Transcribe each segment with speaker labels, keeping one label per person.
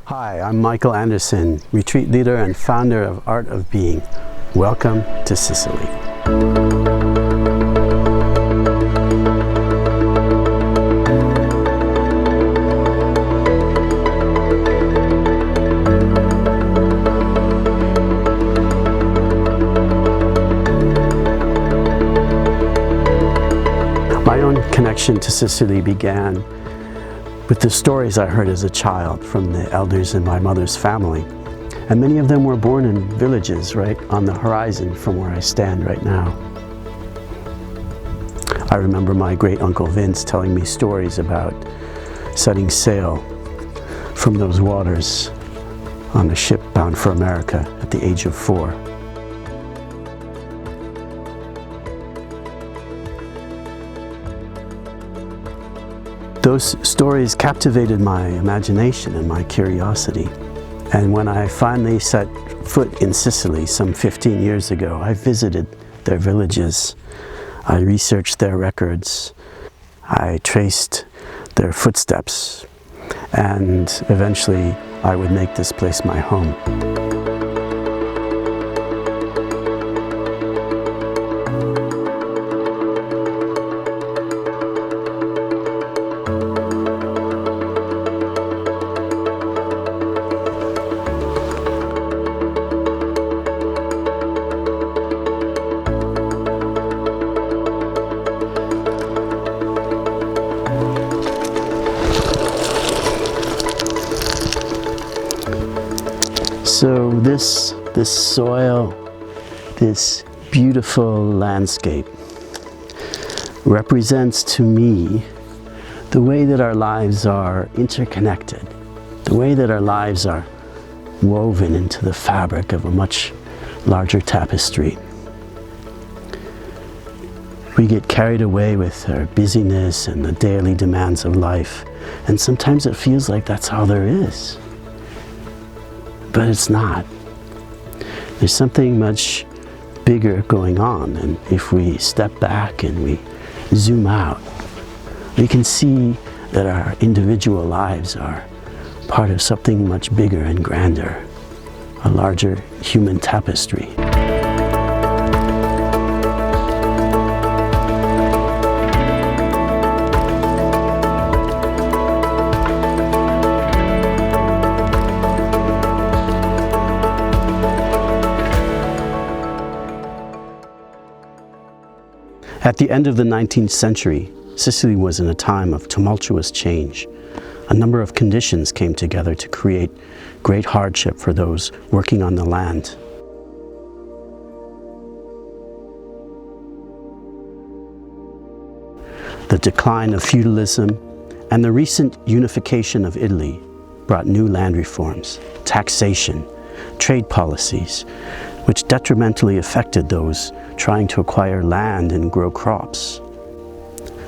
Speaker 1: Hi, I'm Michael Anderson, retreat leader and founder of Art of Being. Welcome to Sicily. My own connection to Sicily began with the stories I heard as a child from the elders in my mother's family. And many of them were born in villages right on the horizon from where I stand right now. I remember my great uncle Vince telling me stories about setting sail from those waters on a ship bound for America at the age of 4. Those stories captivated my imagination and my curiosity. And when I finally set foot in Sicily some 15 years ago, I visited their villages. I researched their records. I traced their footsteps. And eventually, I would make this place my home. So this soil, this beautiful landscape represents to me the way that our lives are interconnected, the way that our lives are woven into the fabric of a much larger tapestry. We get carried away with our busyness and the daily demands of life, and sometimes it feels like that's all there is. But it's not. There's something much bigger going on, and if we step back and we zoom out, we can see that our individual lives are part of something much bigger and grander, a larger human tapestry. At the end of the 19th century, Sicily was in a time of tumultuous change. A number of conditions came together to create great hardship for those working on the land. The decline of feudalism and the recent unification of Italy brought new land reforms, taxation, trade policies, which detrimentally affected those trying to acquire land and grow crops.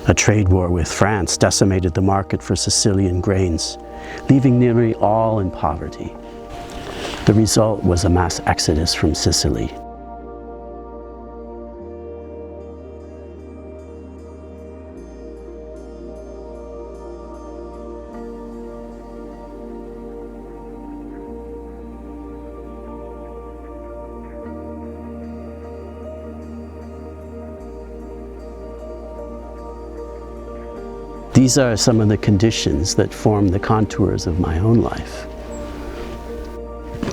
Speaker 1: A trade war with France decimated the market for Sicilian grains, leaving nearly all in poverty. The result was a mass exodus from Sicily. These are some of the conditions that form the contours of my own life.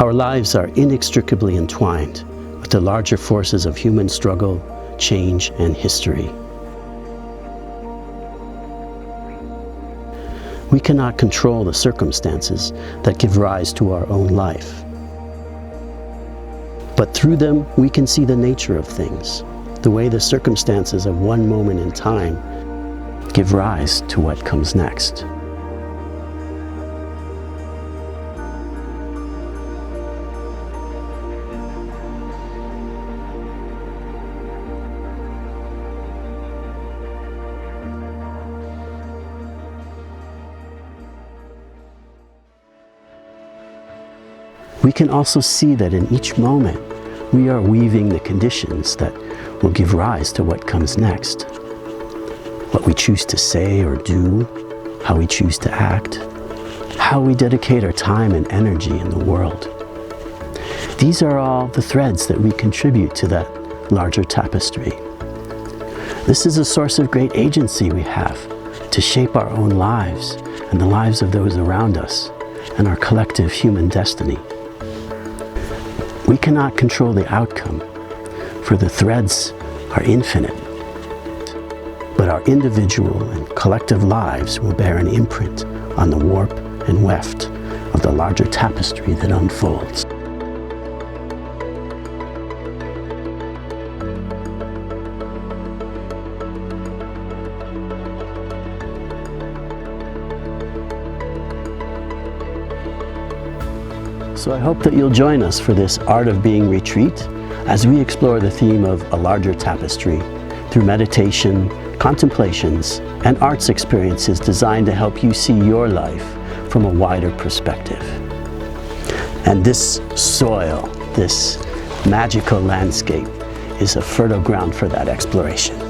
Speaker 1: Our lives are inextricably entwined with the larger forces of human struggle, change, and history. We cannot control the circumstances that give rise to our own life. But through them, we can see the nature of things, the way the circumstances of one moment in time give rise to what comes next. We can also see that in each moment, we are weaving the conditions that will give rise to what comes next. What we choose to say or do, how we choose to act, how we dedicate our time and energy in the world. These are all the threads that we contribute to that larger tapestry. This is a source of great agency we have to shape our own lives and the lives of those around us and our collective human destiny. We cannot control the outcome, for the threads are infinite, but our individual and collective lives will bear an imprint on the warp and weft of the larger tapestry that unfolds. So I hope that you'll join us for this Art of Being retreat as we explore the theme of a larger tapestry through meditation, contemplations, and arts experiences designed to help you see your life from a wider perspective. And this soil, this magical landscape, is a fertile ground for that exploration.